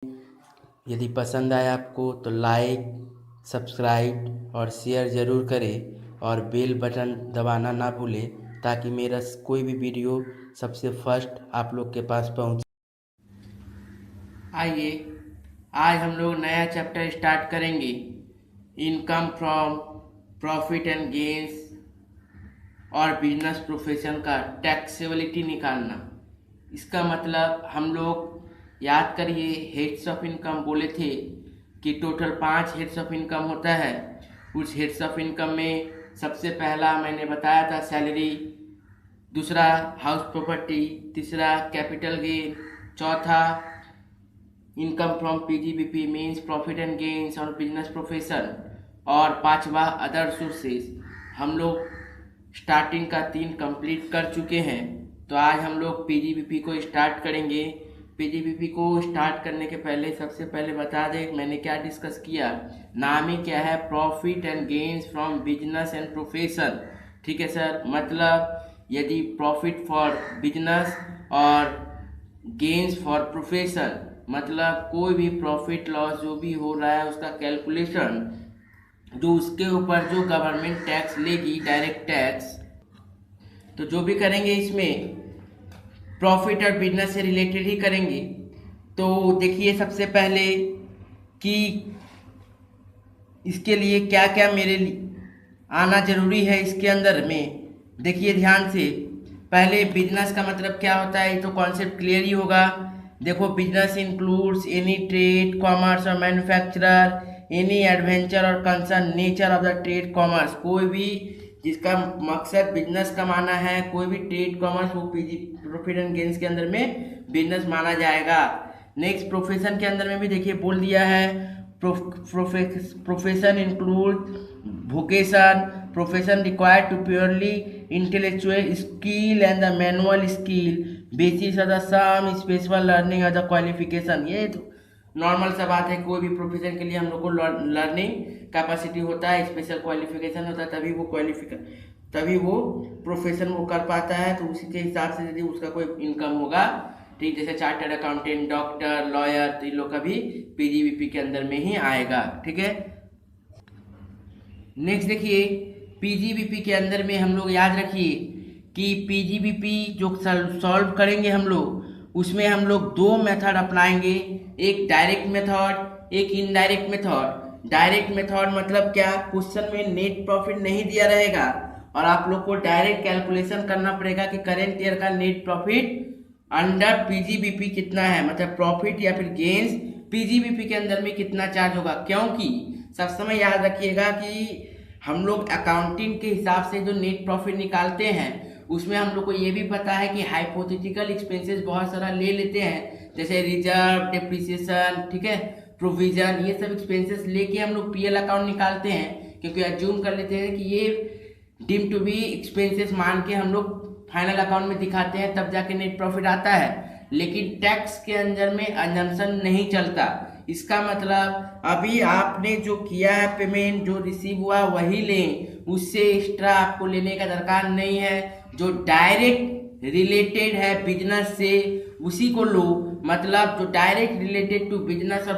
यदि पसंद आए आपको तो लाइक, सब्सक्राइब और शेयर ज़रूर करें और बेल बटन दबाना ना भूलें ताकि मेरा कोई भी वीडियो सबसे फर्स्ट आप लोग के पास पहुंचे। आइए आज हम लोग नया चैप्टर स्टार्ट करेंगे, income from profit and gains और बिजनेस प्रोफेशन का टैक्सेबिलिटी निकालना। इसका मतलब हम लोग याद करिए, हेड्स ऑफ इनकम बोले थे कि टोटल 5 हेड्स ऑफ इनकम होता है। उस हेड्स ऑफ इनकम में सबसे पहला मैंने बताया था सैलरी, दूसरा हाउस प्रॉपर्टी, तीसरा कैपिटल गेन, चौथा income from PGBP means profit and gains और बिजनेस प्रोफेशन, और पांचवा अदर सोर्सेस। हम लोग स्टार्टिंग का 3 कंप्लीट कर चुके हैं, तो आज हम लोग पीजीबीपी को स्टार्ट करेंगे। पीजीबीपी को स्टार्ट करने के पहले सबसे पहले बता दें मैंने क्या डिस्कस किया। नाम ही क्या है, profit and gains from business and profession. ठीक है सर, मतलब यदि प्रॉफिट फॉर बिजनेस और गेन्स फॉर प्रोफेशन, मतलब कोई भी प्रॉफिट लॉस जो भी हो रहा है उसका कैलकुलेशन, जो उसके ऊपर जो गवर्नमेंट टैक्स लेगी, डायरेक्ट टैक्स, तो जो भी करेंगे इसमें प्रॉफिट और बिजनेस से रिलेटेड ही करेंगे। तो देखिए सबसे पहले कि इसके लिए क्या क्या मेरे आना जरूरी है इसके अंदर में। देखिए ध्यान से, पहले बिजनेस का मतलब क्या होता है ये तो कॉन्सेप्ट क्लियर ही होगा। देखो, business includes any trade, commerce और मैन्युफैक्चरर, एनी एडवेंचर और concern nature of the trade commerce. कोई भी जिसका मकसद बिजनेस कमाना है, कोई भी ट्रेड कॉमर्स, वो प्रॉफिट एंड गेन्स के अंदर में बिजनेस माना जाएगा। नेक्स्ट प्रोफेशन के अंदर में भी देखिए बोल दिया है, profession include vocation, profession required to purely intellectual skill and the manual skill basis of the some special learning or the qualification। ये तो नॉर्मल सा बात है, कोई भी प्रोफेशन के लिए हम लोग को लर्निंग कैपेसिटी होता है, स्पेशल क्वालिफिकेशन होता है, तभी वो प्रोफेशन वो कर पाता है। तो उसी के हिसाब से यदि उसका कोई इनकम होगा, ठीक, जैसे चार्टर्ड अकाउंटेंट, डॉक्टर, लॉयर, तो इन लोग का भी पीजीबीपी के अंदर में ही आएगा। ठीक है, नेक्स्ट देखिए, पीजीबीपी के अंदर में हम लोग याद रखिए कि पीजीबीपी जो सॉल्व करेंगे हम लोग, उसमें हम लोग 2 मेथड अपनाएंगे, एक डायरेक्ट मेथड, एक इनडायरेक्ट मेथड। डायरेक्ट मेथड मतलब क्या, क्वेश्चन में नेट प्रॉफिट नहीं दिया रहेगा और आप लोग को डायरेक्ट कैलकुलेशन करना पड़ेगा कि करेंट ईयर का नेट प्रॉफिट अंडर पीजीबीपी कितना है, मतलब प्रॉफिट या फिर गेन्स पीजीबीपी के अंदर में कितना चार्ज होगा। क्योंकि सब समय याद रखिएगा कि हम लोग अकाउंटिंग के हिसाब से जो नेट प्रॉफिट निकालते हैं उसमें हम लोग को ये भी पता है कि हाइपोथेटिकल एक्सपेंसेस बहुत सारा ले लेते हैं, जैसे रिजर्व, डेप्रिसिएशन, ठीक है, प्रोविजन, ये सब एक्सपेंसेस लेके हम लोग पीएल अकाउंट निकालते हैं, क्योंकि अज्यूम कर लेते हैं कि ये डीम टू बी एक्सपेंसेस मान के हम लोग फाइनल अकाउंट में दिखाते हैं, तब जाके नेट प्रॉफिट आता है। लेकिन टैक्स के अंदर में अजम्पशन नहीं चलता। इसका मतलब अभी आपने जो किया है पेमेंट, जो रिसीव हुआ वही लें, उससे एक्स्ट्रा आपको लेने का दरकार नहीं है। जो डायरेक्ट रिलेटेड है बिजनेस से उसी को लो, मतलब जो डायरेक्ट रिलेटेड टू बिजनेस और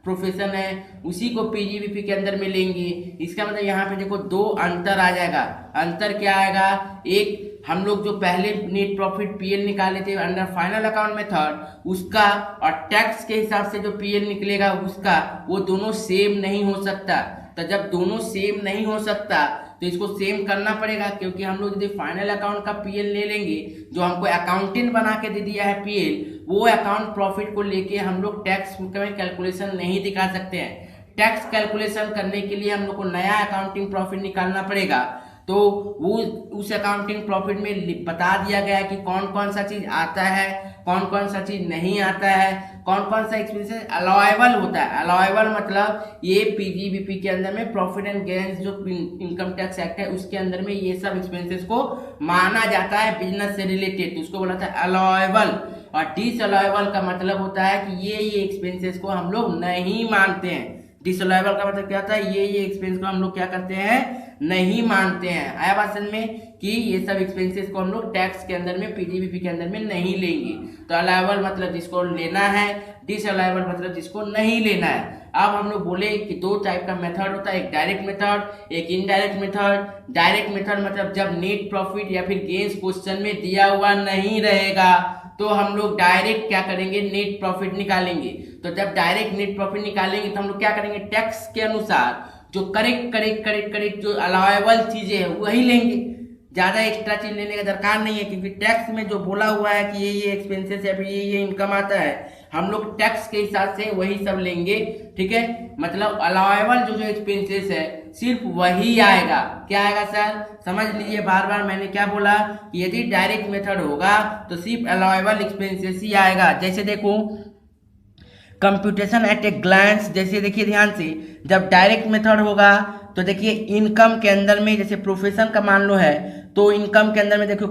प्रोफेशन है उसी को पीजीबीपी के अंदर में लेंगे। इसका मतलब यहाँ पे देखो 2 अंतर आ जाएगा। अंतर क्या आएगा, एक हम लोग जो पहले नेट प्रॉफिट पीएल निकाले थे अंडर फाइनल अकाउंट मेथड, उसका और टैक्स के हिसाब से जो पीएल निकलेगा उसका, वो दोनों सेम नहीं हो सकता। तो जब दोनों सेम नहीं हो सकता तो इसको सेम करना पड़ेगा, क्योंकि हम लोग यदि फाइनल अकाउंट का पीएल ले लेंगे, जो हमको अकाउंटेंट बना के दे दिया है पीएल, वो अकाउंट प्रॉफिट को लेके हम लोग टैक्स में कैलकुलेशन नहीं दिखा सकते हैं। टैक्स कैलकुलेशन करने के लिए हम लोग को नया अकाउंटिंग प्रॉफिट निकालना पड़ेगा। तो वो उस अकाउंटिंग प्रॉफिट में बता दिया गया है कि कौन कौन सा चीज आता है, कौन कौन सा चीज नहीं आता है, कौन कौन सा एक्सपेंसेस अलाउएबल होता है। अलाउएबल मतलब ये पीजीबीपी के अंदर में प्रॉफिट एंड गेन्स जो इनकम टैक्स एक्ट है उसके अंदर में ये सब एक्सपेंसेस को माना जाता है बिजनेस से रिलेटेड, तो उसको बोला था अलाउएबल। और डिसअलाउएबल का मतलब होता है कि ये एक्सपेंसेस को हम लोग नहीं मानते हैं। डिसअलाउएबल का मतलब क्या होता है, ये एक्सपेंस को हम लोग क्या करते हैं, नहीं मानते हैं। आया बात समझ में कि ये सब एक्सपेंसेस को हम लोग टैक्स के अंदर में, पीजीबीपी के अंदर में नहीं लेंगे। तो अलाउएबल मतलब जिसको लेना है, डिसअलाउएबल मतलब जिसको नहीं लेना है। अब हम लोग बोले कि दो टाइप का मेथड होता है, एक डायरेक्ट मेथड, एक इनडायरेक्ट मेथड। डायरेक्ट मेथड मतलब जब नेट प्रॉफिट या फिर गेन्स क्वेश्चन में दिया हुआ नहीं रहेगा तो हम लोग डायरेक्ट क्या करेंगे, नेट प्रॉफिट निकालेंगे। तो जब डायरेक्ट नेट प्रॉफिट निकालेंगे तो हम लोग क्या करेंगे, टैक्स के अनुसार जो करेक्ट जो अलाउएबल चीजें है वही लेंगे, ज्यादा एक्स्ट्रा चीज लेने का दरकार नहीं है, क्योंकि टैक्स में जो बोला हुआ है कि ये एक्सपेंसेस है, फिर ये इनकम आता है, हम लोग टैक्स के हिसाब से वही सब लेंगे। ठीक है, मतलब अलाउएबल जो एक्सपेंसेस है सिर्फ वही आएगा। क्या आएगा सर, समझ लीजिए, बार बार मैंने क्या बोला कि यदि डायरेक्ट मेथड होगा तो सिर्फ अलाउएबल एक्सपेंसेस ही आएगा। जैसे देखो कंप्यूटेशन एट ए ग्लैंस, जैसे देखिए ध्यान से, जब डायरेक्ट मेथड होगा तो देखिए इनकम के अंदर में, जैसे प्रोफेशन का मान लो है तो इनकम के अंदर में देखो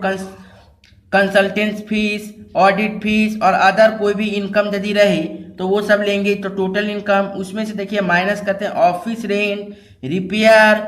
कंसल्टेंट फीस, ऑडिट फीस और अदर कोई भी इनकम यदि रहे तो वो सब लेंगे। तो टोटल इनकम उसमें से देखिए माइनस करते हैं office rent, repair,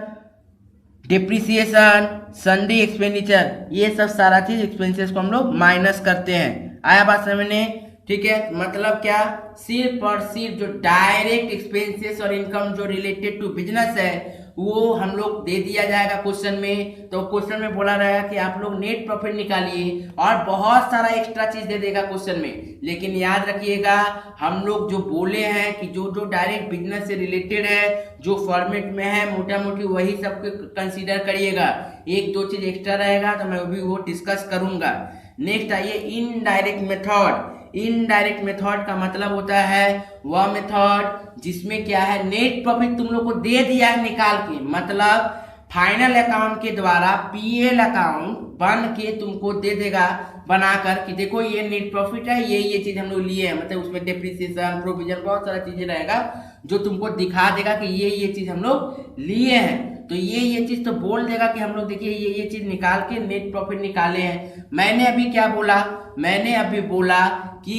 depreciation, Sunday expenditure, ये सब सारा चीज एक्सपेंसेस को हम लोग माइनस करते हैं। आया बात समझ में? ठीक है, मतलब क्या, सिर्फ और सिर्फ जो डायरेक्ट एक्सपेंसेस और इनकम जो रिलेटेड टू बिजनेस है वो हम लोग दे दिया जाएगा क्वेश्चन में। तो क्वेश्चन में बोला रहेगा कि आप लोग नेट प्रॉफिट निकालिए और बहुत सारा एक्स्ट्रा चीज दे देगा क्वेश्चन में। लेकिन याद रखिएगा हम लोग जो बोले हैं कि जो डायरेक्ट बिजनेस से रिलेटेड है, जो फॉर्मेट में है, मोटा मोटी वही सब कंसीडर करिएगा। एक दो चीज एक्स्ट्रा रहेगा तो मैं अभी वो डिस्कस करूंगा। नेक्स्ट आइए इनडायरेक्ट मेथड। इनडायरेक्ट मेथड का मतलब होता है वह मेथड जिसमें क्या है, नेट प्रॉफिट तुम लोग को दे दिया है निकाल के, मतलब फाइनल अकाउंट के द्वारा पीएल अकाउंट बन के तुमको दे देगा बनाकर कि देखो ये नेट प्रॉफिट है, ये चीज हम लोग लिए हैं, मतलब उसमें डेप्रिसिएशन, प्रोविजन, बहुत सारा चीजें रहेगा जो तुमको दिखा देगा कि ये चीज हम लोग लिए हैं। तो ये चीज तो बोल देगा कि हम लोग देखिए ये चीज निकाल के नेट प्रॉफिट निकाले हैं। मैंने अभी क्या बोला, मैंने अभी बोला कि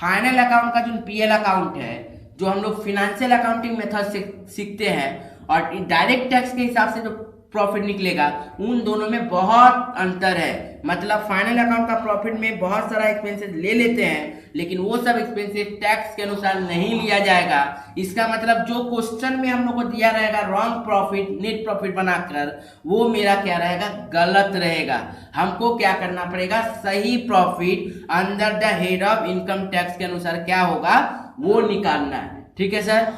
फाइनल अकाउंट का जो पीएल अकाउंट है, जो हम लोग फिनेंशियल अकाउंटिंग मेथड से सीखते हैं, और डायरेक्ट टैक्स के हिसाब से जो प्रॉफिट निकलेगा, उन दोनों में बहुत अंतर है। मतलब फाइनल अकाउंट का प्रॉफिट में बहुत सारा एक्सपेंसेस ले लेते हैं, लेकिन वो सब एक्सपेंसेस टैक्स के अनुसार नहीं लिया जाएगा। इसका मतलब जो क्वेश्चन में हम लोग को दिया रहेगा रॉन्ग प्रॉफिट, नेट प्रॉफिट बनाकर, वो मेरा क्या रहेगा, गलत रहेगा। हमको क्या करना पड़ेगा, सही profit under the head of income tax के अनुसार क्या होगा वो निकालना है। ठीक है सर,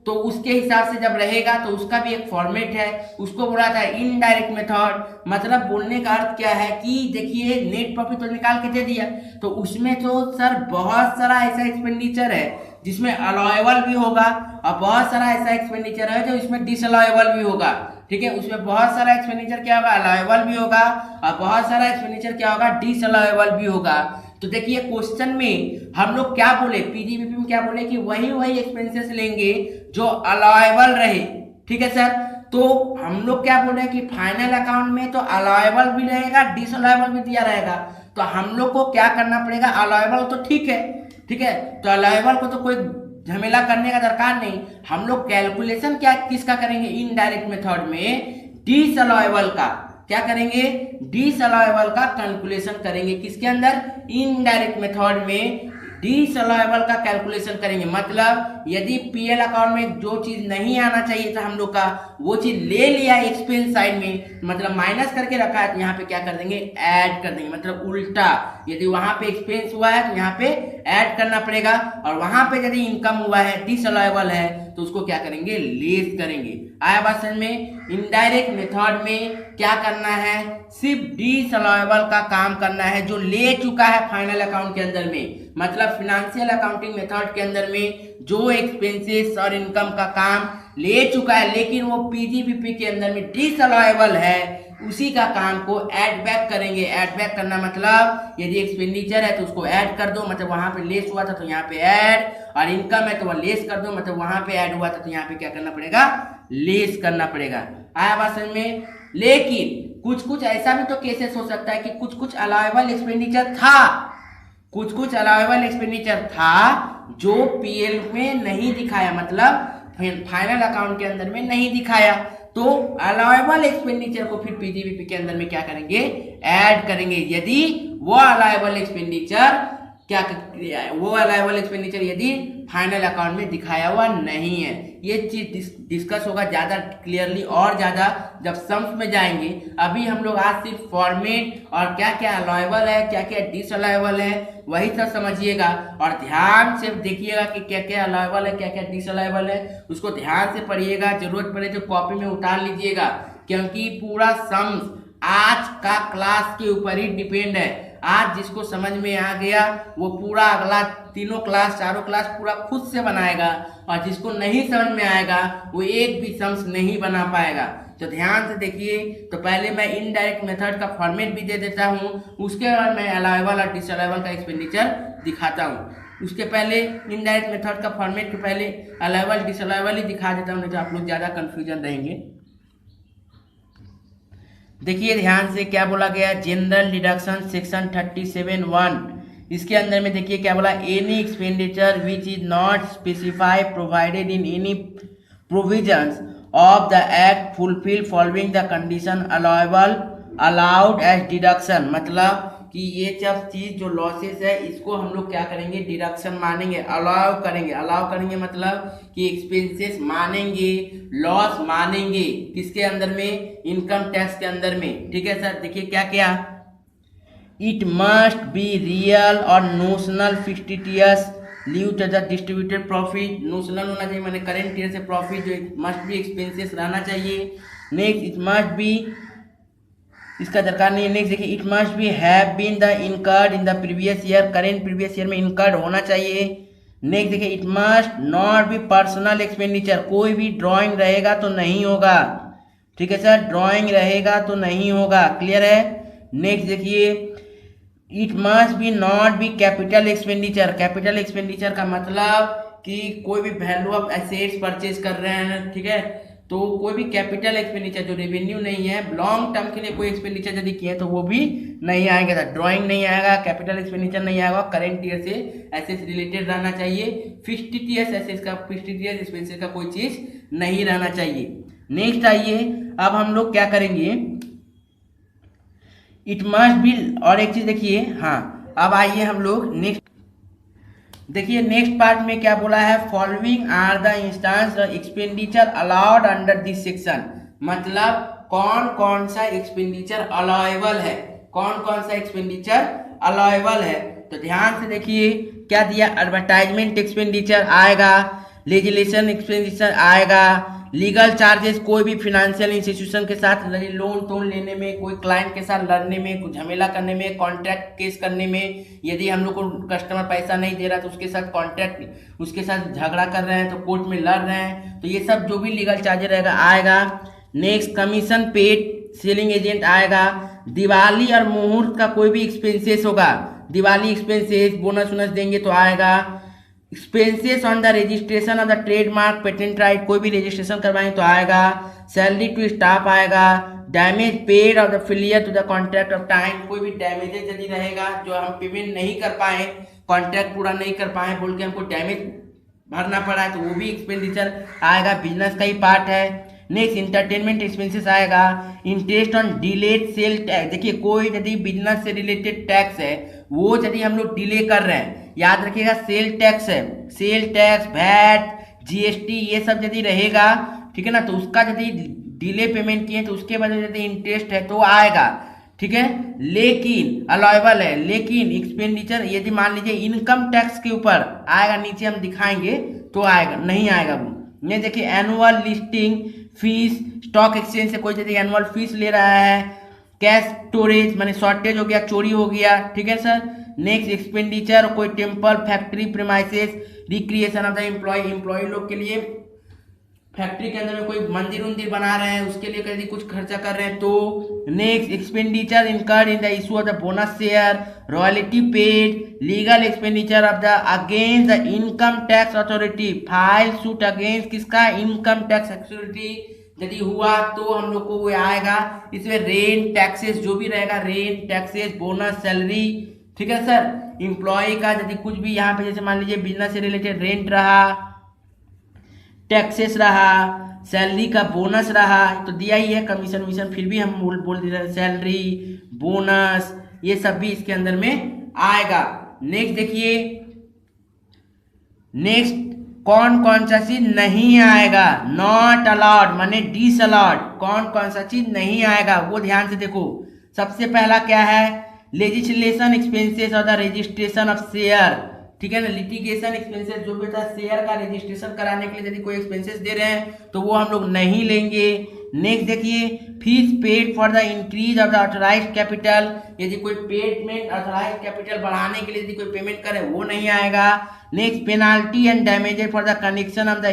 तो उसके हिसाब से जब रहेगा तो उसका भी एक फॉर्मेट है, उसको बोला था इनडायरेक्ट मेथड। मतलब बोलने का अर्थ क्या है कि देखिए नेट प्रॉफिट तो निकाल के दे दिया, तो उसमें तो सर बहुत सारा ऐसा एक्सपेंडिचर है जिसमें अलाउएबल भी होगा, और बहुत सारा ऐसा एक्सपेंडिचर है जो इसमें डिसअलाउएबल भी होगा। ठीक है, उसमें बहुत सारा एक्सपेंडिचर क्या होगा, अलाउएबल भी होगा, और बहुत सारा एक्सपेंडिचर क्या होगा, डिसअलाउएबल भी होगा। तो देखिए क्वेश्चन में हम लोग क्या बोले, पीजीबीपी में क्या बोले कि वही एक्सपेंसेस लेंगे जो अलाउएबल रहे। ठीक है सर, तो हम लोग क्या बोले कि फाइनल अकाउंट में तो अलाउएबल भी रहेगा, डिसअलाउएबल भी दिया रहेगा, तो हम लोग को क्या करना पड़ेगा, अलाउएबल तो ठीक है, तो अलाउएबल को तो कोई झमेला करने का दरकार नहीं। हम लोग कैलकुलेशन क्या किसका करेंगे, इनडायरेक्ट मेथड में डिसअलाउएबल का क्या करेंगे, डिसअलाउएबल का कैलकुलेशन करेंगे। किसके अंदर, इनडायरेक्ट मेथड में डिसअलाउएबल का कैलकुलेशन करेंगे। मतलब यदि पीएल अकाउंट में जो चीज नहीं आना चाहिए था हम लोग का, वो चीज ले लिया एक्सपेंस साइड में, मतलब माइनस करके रखा है, तो यहाँ पे क्या कर देंगे, ऐड कर देंगे। मतलब उल्टा, यदि वहां पे एक्सपेंस हुआ है तो यहाँ पे ऐड करना पड़ेगा, और वहां पे यदि इनकम हुआ है, डिसअलाउएबल है, तो उसको क्या करेंगे, लेस करेंगे। आया बात समझ में? इनडायरेक्ट मेथड में क्या करना है, सिर्फ डिसअलाउएबल का काम करना है जो ले चुका है फाइनल अकाउंट के अंदर में। मतलब फिनेंशियल अकाउंटिंग मेथड के अंदर में जो एक्सपेंसेस और इनकम का काम ले चुका है, लेकिन वो पीजीबीपी के अंदर में डिसअलाउएबल है, उसी का काम को ऐड बैक करेंगे। ऐड बैक करना मतलब यदि एक्सपेंडिचर है तो उसको ऐड कर दो, मतलब वहां पे लेस हुआ था तो यहाँ पे ऐड, और इनकम है तो वह लेस कर दो, मतलब वहां पे ऐड हुआ था तो यहाँ पे क्या करना पड़ेगा, लेस करना पड़ेगा। आया बात समझ में? लेकिन कुछ ऐसा भी तो केसेस हो सकता है कि कुछ अलाउएबल एक्सपेंडिचर था, कुछ कुछ अलाउेबल एक्सपेंडिचर था जो पीएल में नहीं दिखाया, मतलब फाइनल अकाउंट के अंदर में नहीं दिखाया, तो अलाउेबल एक्सपेंडिचर को फिर पीजीबीपी के अंदर में क्या करेंगे, ऐड करेंगे। यदि वो अलाउेबल एक्सपेंडिचर यदि फाइनल अकाउंट में दिखाया हुआ नहीं है। ये चीज डिस्कस होगा ज्यादा क्लियरली और ज्यादा जब सम्स में जाएंगे। अभी हम लोग आज सिर्फ फॉर्मेट और क्या क्या अलाउेबल है, क्या क्या डिसअलाउेबल है, वही सब समझिएगा और ध्यान से देखिएगा कि क्या क्या अलाउेबल है, क्या क्या डिसअलाउेबल है, उसको ध्यान से पढ़िएगा। जरूरत पड़े तो कॉपी में उतार लीजिएगा, क्योंकि पूरा सम्स आज का क्लास के ऊपर ही डिपेंड है। आज जिसको समझ में आ गया वो पूरा अगला तीनों क्लास, चारों क्लास पूरा खुद से बनाएगा, और जिसको नहीं समझ में आएगा वो एक भी सम्स नहीं बना पाएगा। तो ध्यान से देखिए। तो पहले मैं इनडायरेक्ट मेथड का फॉर्मेट भी दे देता हूँ, उसके बाद मैं अलाउेबल और डिसअलाउेबल का एक्सपेंडिचर दिखाता हूँ। उसके पहले इनडायरेक्ट मेथड का फॉर्मेट के पहले अलाउेबल डिसअलाउेबल ही दिखा देता हूँ, नहीं तो आप लोग ज़्यादा कन्फ्यूजन रहेंगे। देखिए ध्यान से क्या बोला गया, जनरल डिडक्शन सेक्शन 37(1), इसके अंदर में देखिए क्या बोला, any expenditure which is not specified provided in any provisions of the act fulfil following the condition allowed as deduction. मतलब कि ये सब चीज जो लॉसेस है इसको हम लोग क्या करेंगे, डिडक्शन मानेंगे, अलाउ करेंगे मतलब कि एक्सपेंसेस मानेंगे, लॉस मानेंगे, किसके अंदर में, इनकम टैक्स के अंदर में। ठीक है सर, देखिए क्या क्या, इट मस्ट बी रियल और notional fictitious leave to the distributed profit. Notional होना चाहिए, मैंने करेंट ईयर से प्रॉफिट जो मस्ट बी एक्सपेंसेस रहना चाहिए। नेक्स्ट इट मस्ट बी, इसका दरकार नहीं है। नेक्स्ट देखिए, it must be have been the incurred in the previous year, current previous year में इनकर्ड होना चाहिए। नेक्स्ट देखिए, it must not be personal expenditure, कोई भी ड्राइंग रहेगा तो नहीं होगा। ठीक है सर, ड्राइंग रहेगा तो नहीं होगा, क्लियर है। नेक्स्ट देखिए, it must B not be capital expenditure. Capital expenditure का मतलब कि कोई भी वैल्यू ऑफ एसेट्स परचेज कर रहे हैं, ठीक है, तो कोई भी कैपिटल एक्सपेंडिचर जो रेवेन्यू नहीं है, लॉन्ग टर्म के लिए कोई एक्सपेंडिचर यदि किए तो वो भी नहीं आएगा। ड्राइंग नहीं आएगा, कैपिटल एक्सपेंडिचर नहीं आएगा, करेंट ईयर से एसेट्स रिलेटेड रहना चाहिए। फिक्टिटियस एसेट्स का, फिक्टिटियस एक्सपेंसेस का कोई चीज नहीं रहना चाहिए। नेक्स्ट आइए, अब हम लोग क्या करेंगे, इट मस्ट बी, और एक चीज देखिए, हाँ अब आइए हम लोग नेक्स्ट देखिए, नेक्स्ट पार्ट में क्या बोला है, following are the instance expenditure allowed under this section. मतलब कौन कौन सा एक्सपेंडिचर अलाउेबल है, कौन कौन सा एक्सपेंडिचर अलाउेबल है। तो ध्यान से देखिए क्या दिया, एडवर्टाइजमेंट एक्सपेंडिचर आएगा, लेजिस्लेशन एक्सपेंडिचर आएगा, लीगल चार्जेस, कोई भी फाइनेंशियल इंस्टीट्यूशन के साथ लोन लेने में, कोई क्लाइंट के साथ लड़ने में, कुछ झमेला करने में, कॉन्ट्रैक्ट केस करने में, यदि हम लोग को कस्टमर पैसा नहीं दे रहा तो उसके साथ कॉन्ट्रैक्ट, उसके साथ झगड़ा कर रहे हैं तो कोर्ट में लड़ रहे हैं, तो ये सब जो भी लीगल चार्जेस रहेगा आएगा। Next commission paid selling agent आएगा। दिवाली और मुहूर्त का कोई भी एक्सपेंसेस होगा, दिवाली एक्सपेंसेस, बोनस वोनस देंगे तो आएगा। Expenses on the registration of the trademark, patent right, कोई भी रजिस्ट्रेशन करवाएं तो आएगा। सैलरी टू स्टाफ आएगा। Damage paid of the failure to the contract of time, कोई भी डैमेजेस यदि रहेगा जो हम पेमेंट नहीं कर पाए, कॉन्ट्रैक्ट पूरा नहीं कर पाए बोल के हमको डैमेज भरना पड़ा है तो वो भी एक्सपेंडिचर आएगा, बिजनेस का ही पार्ट है। नेक्स्ट इंटरटेनमेंट एक्सपेंसेस आएगा। Interest on delayed sale tax, देखिए कोई यदि बिजनेस से रिलेटेड टैक्स है वो यदि हम लोग डिले कर रहे हैं, याद रखिएगा सेल टैक्स है, सेल टैक्स, वैट, जीएसटी, ये सब यदि रहेगा, ठीक है ना, तो उसका यदि डिले पेमेंट किए तो उसके बाद यदि इंटरेस्ट है तो आएगा, ठीक है, लेकिन अलाउेबल है। लेकिन एक्सपेंडिचर यदि मान लीजिए इनकम टैक्स के ऊपर आएगा, नीचे हम दिखाएंगे तो आएगा, नहीं आएगा वो। ये देखिए annual listing fees, stock exchange से कोई यदि एनुअल फीस ले रहा है, कैश स्टोरेज माने शॉर्टेज हो गया, चोरी हो गया, ठीक है सर। नेक्स्ट एक्सपेंडिचर, कोई temple, factory, premises, recreation of the employ लोग के लिए, फैक्ट्री के अंदर में कोई मंदिर उंदिर बना रहे हैं उसके लिए यदि कुछ खर्चा कर रहे हैं तो। Next expenditure incurred in the issue of the bonus share, royalty paid, legal expenditure of the against the income tax authority, file suit against किसका, इनकम टैक्स अथॉरिटी यदि हुआ तो हम लोग को वो आएगा। इसमें रेंट टैक्सेस जो भी रहेगा, रेंट टैक्सेस, बोनस, सैलरी, ठीक है सर। इम्प्लॉय का यदि कुछ भी यहाँ पे जैसे मान लीजिए बिजनेस से रिलेटेड रेंट रहा, टैक्सेस रहा, सैलरी का बोनस रहा, तो दिया ही है कमीशन वमीशन, फिर भी हम बोल दे रहे हैं सैलरी बोनस ये सब भी इसके अंदर में आएगा। नेक्स्ट देखिए, नेक्स्ट कौन कौन सा चीज नहीं आएगा, नॉट अलाउड माने डिसअलाउड, कौन कौन सा चीज नहीं आएगा वो ध्यान से देखो। सबसे पहला क्या है, लेजिस्लेशन एक्सपेंसेस और द रजिस्ट्रेशन ऑफ शेयर, ठीक है ना, लिटिगेशन एक्सपेंसेस जो भी होता है शेयर का रजिस्ट्रेशन कराने के लिए यदि कोई एक्सपेंसेस दे रहे हैं तो वो हम लोग नहीं लेंगे। नेक्स्ट देखिए, fees paid for the increase of the authorised capital, यदि कोई पेमेंट ऑथराइज्ड कैपिटल बढ़ाने के लिए यदि कोई पेमेंट करे वो नहीं आएगा। Next, penalty and damages for the connection of the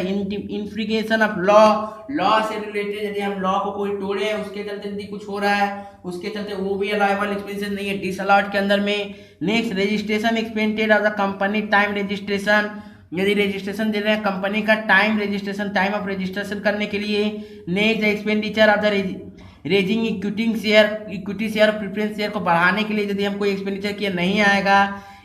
infringement of law, law से रिलेटेड यदि हम लॉ को कोई तोड़े हैं उसके चलते यदि कुछ हो रहा है उसके चलते वो भी अलाउएबल एक्सपेंसेस नहीं है, डिसअलाउड के अंदर में। Next, registration expenses of the company time registration, यदि रजिस्ट्रेशन दे रहे हैं कंपनी का time registration, time of registration करने के लिए। Next, expenditure of the raising equity share, equity share preference share को बढ़ाने के लिए यदि हम कोई एक्सपेंडिचर किया नहीं आएगा।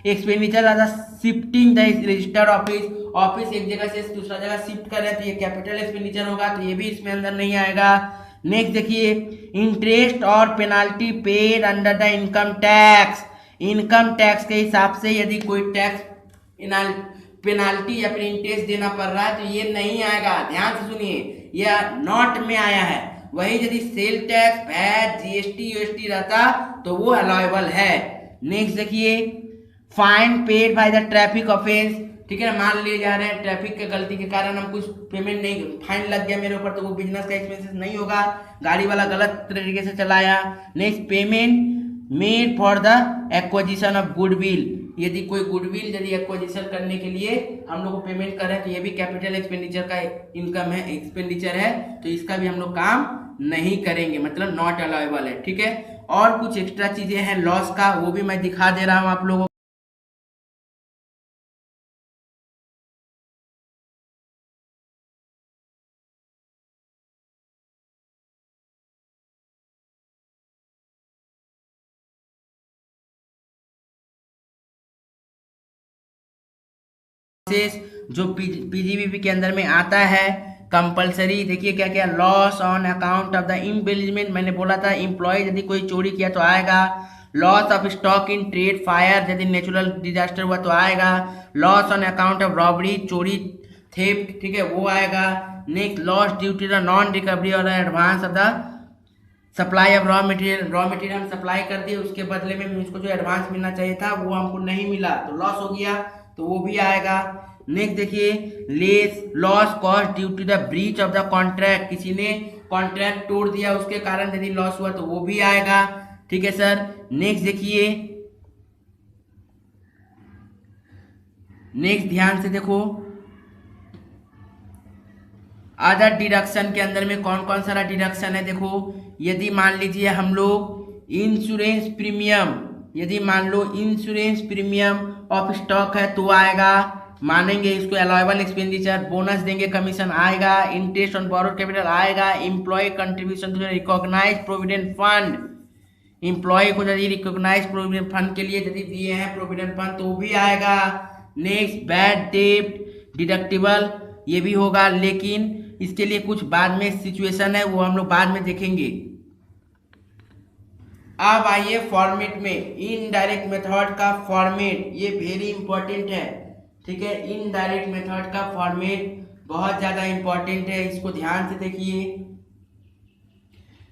Expenditure of the shifting the registered office, office एक जगह से दूसरा जगह शिफ्ट कर रहे हैं तो ये कैपिटल एक्सपेंडिचर होगा तो ये भी इसमें अंदर नहीं आएगा। नेक्स्ट देखिए, इंटरेस्ट और penalty paid under the income tax, income tax के हिसाब से यदि कोई टैक्स पेनाल्टी या फिर इंटरेस्ट देना पड़ रहा है तो ये नहीं आएगा, ध्यान से सुनिए, यह नॉट में आया है। वही यदि sale tax, VAT, GST UST रहता तो वो अलाउएबल है। नेक्स्ट देखिए, fine paid by the traffic offence, ठीक है, मान लिए जा रहे हैं ट्रैफिक के गलती के कारण हम कुछ पेमेंट नहीं, फाइन लग गया मेरे ऊपर तो वो बिजनेस का एक्सपेंसेस नहीं होगा, गाड़ी वाला गलत तरीके से चलाया। Next, payment made for the acquisition of goodwill, यदि कोई गुडविल यदि एक्विजिशन करने के लिए हम लोग को पेमेंट कर रहे हैं तो ये भी कैपिटल एक्सपेंडिचर का इनकम है, एक्सपेंडिचर है, तो इसका भी हम लोग काम नहीं करेंगे, मतलब नॉट अलाउएबल है, ठीक है। और कुछ एक्स्ट्रा चीजें हैं लॉस का, वो भी मैं दिखा दे रहा हूं आप लोगों को। जो पीजीबीपी के अंदर में आता है कंपलसरी, देखिए क्या क्या, loss on account of the embezzlement, मैंने बोला था इम्प्लॉय यदि कोई चोरी किया तो आएगा। Loss of stock in trade fire, यदि नेचुरल डिजास्टर हुआ तो आएगा। Loss on account of robbery, चोरी थेफ्ट, ठीक है, वो आएगा। Next, loss due to the non recovery और advance of the supply of raw material, raw material हम सप्लाई कर दिए उसके बदले में उसको जो एडवांस मिलना चाहिए था वो हमको नहीं मिला तो लॉस हो गया, तो वो भी आएगा। नेक्स्ट देखिए, less loss cost due to the breach of the contract, किसी ने कॉन्ट्रैक्ट तोड़ दिया उसके कारण यदि लॉस हुआ तो वो भी आएगा, ठीक है सर। नेक्स्ट देखिए, नेक्स्ट ध्यान से देखो, अदर डिडक्शन के अंदर में कौन कौन सारा डिडक्शन है देखो। यदि मान लीजिए हम लोग इंश्योरेंस प्रीमियम, यदि मान लो इंश्योरेंस प्रीमियम ऑफ स्टॉक है तो आएगा, मानेंगे इसको अलाउएबल एक्सपेंडिचर। बोनस देंगे, कमीशन आएगा। इंटरेस्ट ऑन बोरोड कैपिटल आएगा। Employ contribution to recognise provident fund, employ को यदि रिकॉग्नाइज प्रोविडेंट फंड के लिए यदि दिए हैं प्रोविडेंट फंड तो भी आएगा। नेक्स्ट, बैड डेट डिडक्टिबल, ये भी होगा, लेकिन इसके लिए कुछ बाद में सिचुएशन है वो हम लोग बाद में देखेंगे। अब आइए फॉर्मेट में, इनडायरेक्ट मेथड का फॉर्मेट, ये वेरी इंपॉर्टेंट है, ठीक है। इनडायरेक्ट मेथड का फॉर्मेट बहुत ज्यादा इंपॉर्टेंट है, इसको ध्यान से देखिए।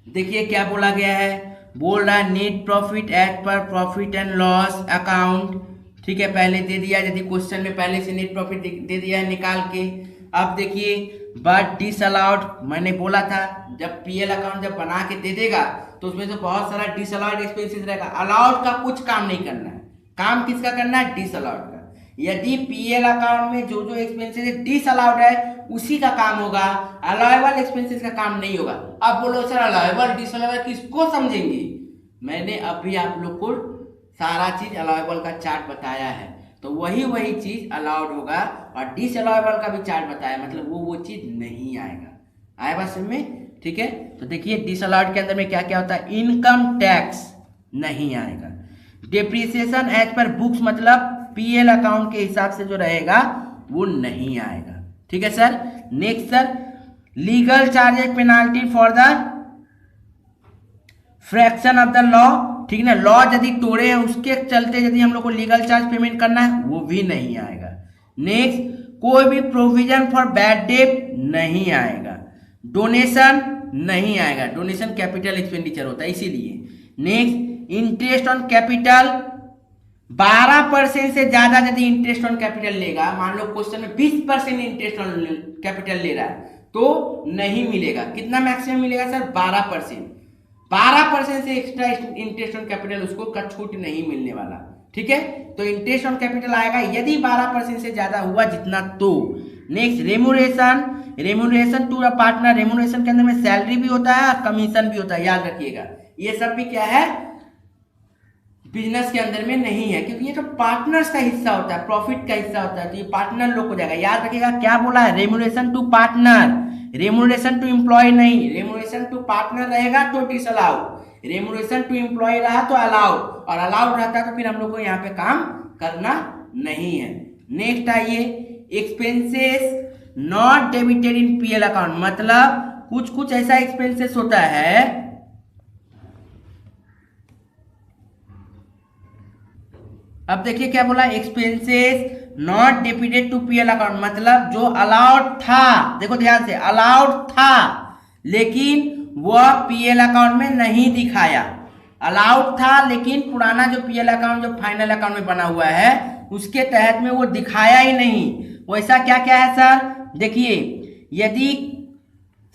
देखिए क्या बोला गया है, बोल रहा है net profit as per profit and loss account, ठीक है, पहले दे दिया, यदि क्वेश्चन में पहले से नेट प्रॉफिट दे दिया है निकाल के। अब देखिए, बट डिसअलाउड, मैंने बोला था जब पीएल अकाउंट जब बना के दे देगा तो उसमें से बहुत सारा डिसअलाउड एक्सपेंसेस रहेगा। अलाउड का कुछ काम नहीं करना है, काम किसका करना है, डिसअलाउड का। यदि पीएल अकाउंट में जो जो एक्सपेंसेस डिसअलाउड है उसी का काम होगा, अलाउएबल एक्सपेंसेस का काम नहीं होगा। अब बोलो सर अलाउएबल डिसअलाउएबल किसको समझेंगे, मैंने अभी आप लोग को सारा चीज अलाउएबल का चार्ट बताया है, तो वही चीज अलाउड होगा और डिसअलाउएबल का भी चार्ट बताया, मतलब वो चीज नहीं आएगा। आया बात समझ में, ठीक है। तो देखिए डिसअलाउड के अंदर में क्या क्या होता है, इनकम टैक्स नहीं आएगा, डेप्रिसिएशन एज पर बुक्स मतलब पीएल अकाउंट के हिसाब से जो रहेगा वो नहीं आएगा। ठीक है sir. Next sir, legal charges penalty for the fraction of the law. ठीक है ना, लॉ यदि तोड़े हैं उसके चलते यदि हम लोग को लीगल चार्ज पेमेंट करना है वो भी नहीं आएगा। नेक्स्ट, कोई भी प्रोविजन फॉर बैड डेट नहीं आएगा। डोनेशन नहीं आएगा, डोनेशन कैपिटल एक्सपेंडिचर होता है इसीलिए। नेक्स्ट, इंटरेस्ट ऑन कैपिटल 12% से ज्यादा यदि इंटरेस्ट ऑन कैपिटल लेगा, मान लो क्वेश्चन में 20% इंटरेस्ट ऑन कैपिटल ले रहा है तो नहीं मिलेगा। कितना मैक्सिमम मिलेगा सर? 12%। 12% से एक्स्ट्रा इंटरेस्ट ऑन कैपिटल उसको का छूट नहीं मिलने वाला। ठीक है, तो इंटरेस्ट ऑन कैपिटल आएगा यदि 12% से ज्यादा हुआ जितना तो। Next, remuneration, remuneration to a partner. Remuneration के अंदर में सैलरी भी होता है और कमीशन भी होता है, याद रखिएगा। ये सब भी क्या है, बिजनेस के अंदर में नहीं है, क्योंकि ये तो पार्टनर्स का हिस्सा होता है, प्रॉफिट का हिस्सा होता है, तो ये पार्टनर लोग हो जाएगा। याद रखिएगा क्या बोला है, remuneration to partner, remuneration to employ नहीं। रेम्यूनरेशन टू पार्टनर रहेगा तो डिसअलाउ, रेम्यूनरेशन टू एम्प्लॉय रहा तो अलाउड, और अलाउड रहता तो फिर हम लोग को यहाँ पे काम करना नहीं है। नेक्स्ट आइए, expenses not debited in PL account, मतलब कुछ कुछ ऐसा एक्सपेंसेस होता है, अब देखिए क्या बोला, expenses not debited to PL account, मतलब जो अलाउड था, देखो ध्यान से, अलाउड था लेकिन वह पीएल अकाउंट में नहीं दिखाया। अलाउड था लेकिन पुराना जो पीएल अकाउंट जो फाइनल अकाउंट में बना हुआ है उसके तहत में वो दिखाया ही नहीं। वैसा क्या क्या है सर, देखिए, यदि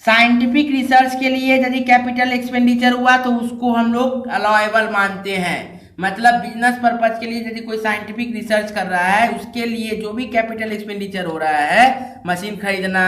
साइंटिफिक रिसर्च के लिए यदि कैपिटल एक्सपेंडिचर हुआ तो उसको हम लोग अलाउएबल मानते हैं। मतलब बिजनेस पर्पज के लिए यदि कोई साइंटिफिक रिसर्च कर रहा है उसके लिए जो भी कैपिटल एक्सपेंडिचर हो रहा है, मशीन खरीदना,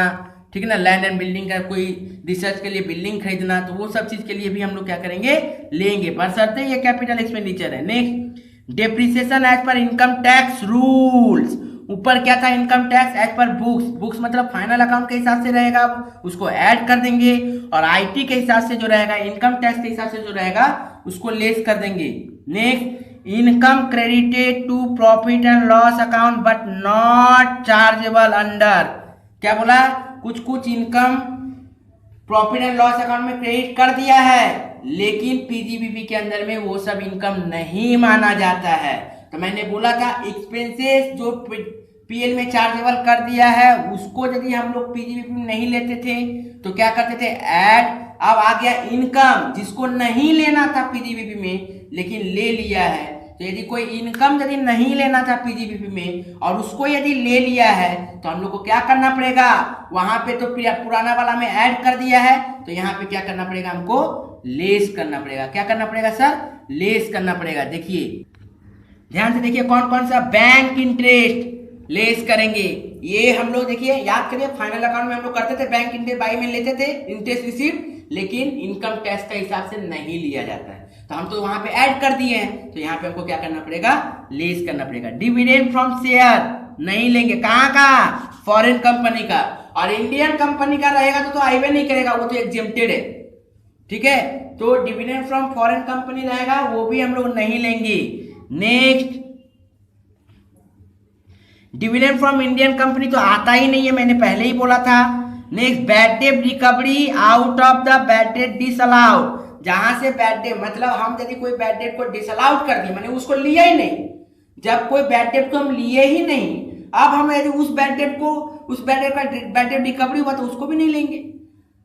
ठीक है ना, लैंड एंड बिल्डिंग का कोई रिसर्च के लिए बिल्डिंग खरीदना, तो वो सब चीज के लिए भी हम लोग क्या करेंगे, लेंगे, बशर्ते ये कैपिटल एक्सपेंडिचर है। Next, depreciation as per income tax rules, ऊपर क्या था, income tax as per books, books मतलब फाइनल अकाउंट के हिसाब से रहेगा, उसको ऐड कर देंगे, और आईटी के हिसाब से जो रहेगा, इनकम टैक्स के हिसाब से जो रहेगा उसको लेस कर देंगे। Next, income credited to profit and loss account but not chargeable under, क्या बोला, कुछ कुछ income profit and loss account में क्रेडिट कर दिया है लेकिन पीजीबीपी के अंदर में वो सब इनकम नहीं माना जाता है। तो मैंने बोला था एक्सपेंसेस जो पीएल में चार्जेबल कर दिया है उसको यदि हम लोग पीजीबीपी में नहीं लेते थे तो क्या करते थे, ऐड। अब आ गया इनकम, जिसको नहीं लेना था पीजीबीपी में लेकिन ले लिया है, तो यदि कोई इनकम यदि नहीं लेना था पीजीबीपी में और उसको यदि ले लिया है तो हम लोग को क्या करना पड़ेगा, वहां पे तो पुराना वाला में ऐड कर दिया है तो यहाँ पे क्या करना पड़ेगा, हमको लेस करना पड़ेगा। क्या करना पड़ेगा सर, लेस करना पड़ेगा। देखिए ध्यान से देखिए कौन कौन सा, बैंक इंटरेस्ट लेस करेंगे, ये हम लोग देखिए याद करिए, फाइनल अकाउंट में हम लोग करते थे बैंक इंटरेस्ट बाई में लेते थे इंटरेस्ट रिसीव्ड, लेकिन इनकम टैक्स का हिसाब से नहीं लिया जाता है, तो हम तो वहां पे ऐड कर दिए हैं, तो यहाँ पे हमको क्या करना पड़ेगा, लेस करना पड़ेगा। डिविडेंड फ्रॉम शेयर नहीं लेंगे, कहाँ का, फॉरेन कंपनी का, और इंडियन कंपनी का रहेगा तो आईवे नहीं करेगा, वो तो एग्जेम्प्टेड है, ठीक है, तो डिविडेंड फ्रॉम फॉरेन कंपनी रहेगा वो भी हम लोग नहीं लेंगे। Next, dividend from Indian company तो आता ही नहीं है, मैंने पहले ही बोला था। Next, bad debt recovery out of the bad debt disallowed, जहां से बैड डेट मतलब हम यदि कोई बैड डेट को डिसअलाउड कर दिए, माने उसको लिया ही नहीं, जब कोई बैड डेट को हम लिए ही नहीं, अब हम यदि उस बैड डेट का बैड डेट रिकवरी हुआ तो उसको भी नहीं लेंगे,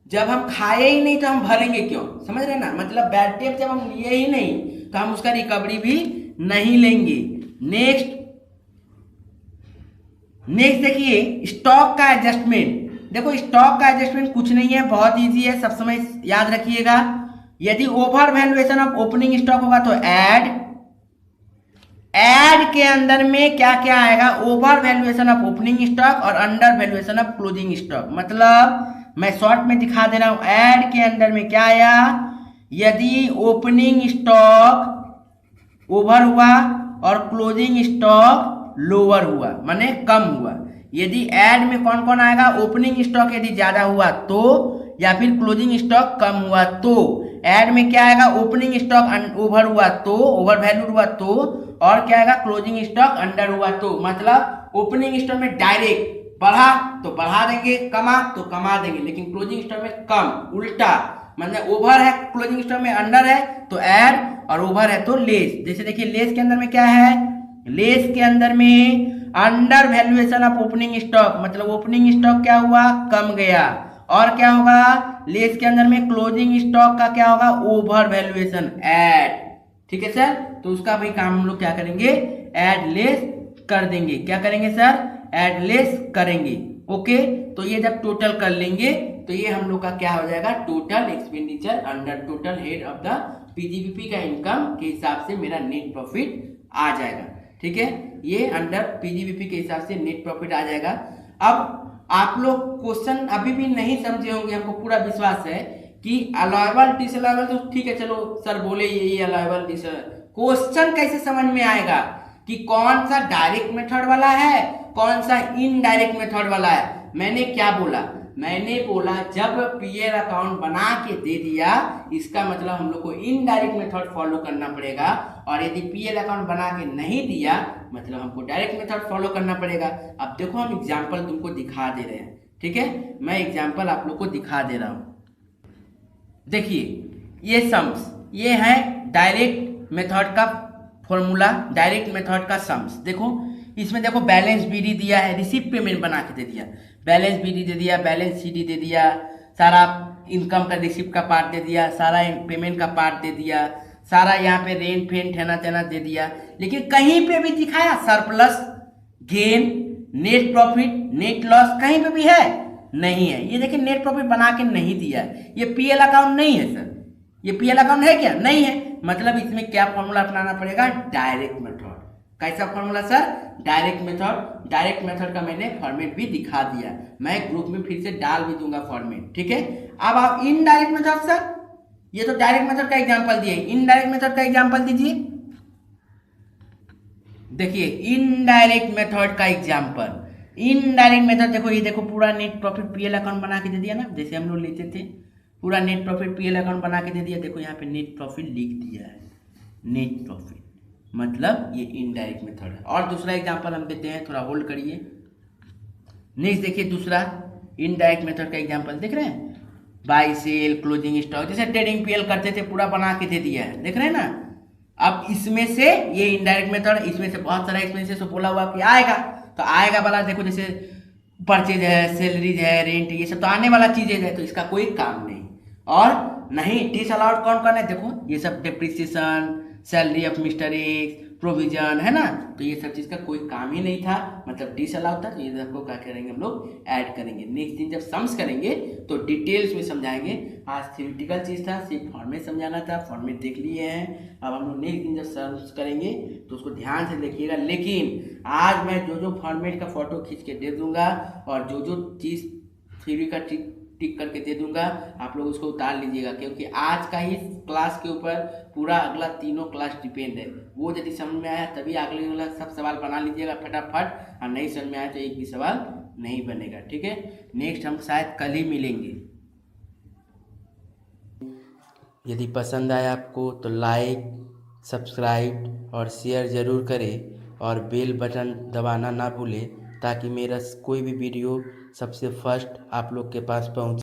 जब हम खाए ही नहीं तो हम भरेंगे क्यों, समझ रहे ना, मतलब बैड डेट जब हम लिए ही नहीं तो हम उसका रिकवरी भी नहीं लेंगे। नेक्स्ट देखिए स्टॉक का एडजस्टमेंट, देखो स्टॉक का एडजस्टमेंट कुछ नहीं है, बहुत इजी है, सब समय याद रखिएगा। यदि over valuation of opening stock होगा तो ऐड के अंदर में क्या क्या आएगा, over valuation of opening stock और under valuation of closing stock, मतलब मैं शॉर्ट में दिखा दे रहा हूं, ऐड के अंदर में क्या आया, यदि ओपनिंग स्टॉक ओवर हुआ और क्लोजिंग स्टॉक लोअर हुआ माने कम हुआ, यदि ऐड में कौन कौन आएगा, ओपनिंग स्टॉक यदि ज्यादा हुआ तो, या फिर क्लोजिंग स्टॉक कम हुआ तो, ऐड में क्या आएगा, ओपनिंग स्टॉक ओवर हुआ तो, ओवर वैल्यूड हुआ तो, और क्या आएगा, क्लोजिंग स्टॉक अंडर हुआ तो। मतलब ओपनिंग स्टॉक में डायरेक्ट बढ़ा तो बढ़ा देंगे, कमा तो कमा देंगे, लेकिन क्लोजिंग स्टॉक में कम, उल्टा। मतलब ओवर है क्लोजिंग स्टॉक में, अंडर है तो ऐड, और ओवर है तो लेस। जैसे देखिए लेस के अंदर में क्या है, लेस के अंदर में under valuation of opening stock, मतलब ओपनिंग स्टॉक क्या हुआ, कम गया। और क्या होगा, लेस के अंदर में क्लोजिंग स्टॉक का क्या होगा, ओवर वैल्यूएशन, ऐड। ठीक है सर, तो उसका भी काम हम लोग क्या करेंगे, ऐड लेस कर देंगे। क्या करेंगे सर, ऐड लेस करेंगे। ओके, तो ये जब टोटल कर लेंगे तो ये हम लोग का क्या हो जाएगा, total expenditure under total head of the PGBP का इनकम के हिसाब से मेरा नेट प्रॉफिट आ जाएगा। ठीक है, ये अंडर पीजीबीपी के हिसाब से नेट प्रॉफिट आ जाएगा। अब आप लोग क्वेश्चन अभी भी नहीं समझे होंगे, हमको पूरा विश्वास है कि अलाइबल डिसअलाइबल तो ठीक है, चलो सर बोले ये अलाइबल डिसअलाइबल, क्वेश्चन कैसे समझ में आएगा कि कौन सा डायरेक्ट मेथड वाला है, कौन सा इनडायरेक्ट मेथड वाला है। मैंने क्या बोला, मैंने बोला जब पीएल अकाउंट बना के दे दिया, इसका मतलब हम लोग को इनडायरेक्ट मेथड फॉलो करना पड़ेगा, और यदि पीएल अकाउंट बना के नहीं दिया मतलब हमको डायरेक्ट मेथड फॉलो करना पड़ेगा। अब देखो हम एग्जांपल तुमको दिखा दे रहे हैं। ठीक है, मैं एग्जांपल आप लोग को दिखा दे रहा हूं। देखिए ये सम्स, ये है डायरेक्ट मेथड का फॉर्मूला, डायरेक्ट मेथड का सम्स। देखो इसमें देखो बैलेंस बीडी दिया है, रिसीव पेमेंट बना के दे दिया, बैलेंस बीडी दे दिया, बैलेंस सीडी दे दिया, सारा इनकम का रिसीव का पार्ट दे दिया, सारा पेमेंट का पार्ट दे दिया, सारा यहाँ पे रेंट फेंट ठहना तेना दे दिया। लेकिन कहीं पे भी दिखाया surplus, gain, net profit, net loss, कहीं पे भी है नहीं है। ये देखिए नेट प्रॉफिट बना के नहीं दिया, ये पीएल अकाउंट नहीं है सर, ये पीएल अकाउंट है क्या, नहीं है। मतलब इसमें क्या फॉर्मूला अपनाना पड़ेगा, डायरेक्ट मेथड। कैसा formula sir, direct method. Direct method का मैंने फॉर्मेट भी दिखा दिया, मैं ग्रुप में फिर से डाल भी दूंगा फॉर्मेट। ठीक है, अब आप इनडायरेक्ट मेथड, सर ये तो डायरेक्ट मेथड का एग्जांपल दिए, इनडायरेक्ट मेथड का एग्जांपल दीजिए। देखिए इनडायरेक्ट मेथड का एग्जांपल, इनडायरेक्ट मेथड देखो, ये देखो पूरा नेट प्रॉफिट पीएल अकाउंट बना के दे दिया ना, जैसे हम लोग लेते थे, पूरा नेट प्रॉफिट पीएल अकाउंट बना के दे दिया। देखो यहाँ पे नेट प्रॉफिट लिख दिया है, नेट प्रॉफिट, मतलब ये इनडायरेक्ट मेथड है। और दूसरा एग्जांपल हम देते हैं, थोड़ा होल्ड करिए। नेक्स्ट देखिए दूसरा इनडायरेक्ट मेथड का एग्जांपल देख रहे हैं, बाय सेल, क्लोजिंग स्टॉक, जैसे ट्रेडिंग पीएल करते थे पूरा बना के दे दिया है, देख रहे हैं ना। अब इसमें से ये इनडायरेक्ट मेथड, इसमें से बहुत सारा एक्सपेंसेस बोला हुआ कि आएगा, तो आएगा वाला देखो, जैसे परचेज है, सैलरीज है, रेंट, ये सब तो आने वाला चीजें है, तो इसका कोई काम नहीं। और नहीं डिसअलाउड कौन कौन है, देखो ये सब depreciation, salary of mister x, provision है ना, तो ये सब चीज का कोई काम ही नहीं था, मतलब डिसअलाउड था। तो ये सबको क्या करेंगे हम लोग, ऐड करेंगे। नेक्स्ट दिन जब सम्स करेंगे तो डिटेल्स में समझाएंगे। आज थ्योरेटिकल चीज था, सिर्फ फॉर्मेट समझाना था, फॉर्मेट देख लिए हैं। अब हम लोग नेक्स्ट दिन जब सम्स करेंगे तो उसको ध्यान से देखिएगा। लेकिन आज मैं जो जो फॉर्मेट का फोटो खींच के दे दूंगा और जो जो चीज थ्योरी का टिक करके दे दूंगा, आप लोग उसको उतार लीजिएगा, क्योंकि आज का ही क्लास के ऊपर पूरा अगला तीनों क्लास डिपेंड है। वो यदि समझ में आया तभी अगले वाला सब सवाल बना लीजिएगा फटाफट, और नहीं समझ में आया तो एक भी सवाल नहीं बनेगा। ठीक है, नेक्स्ट हम शायद कल ही मिलेंगे। यदि पसंद आया आपको तो लाइक, सब्सक्राइब और शेयर ज़रूर करें, और बेल बटन दबाना ना भूलें, ताकि मेरा कोई भी वीडियो सबसे फर्स्ट आप लोग के पास पहुंचे।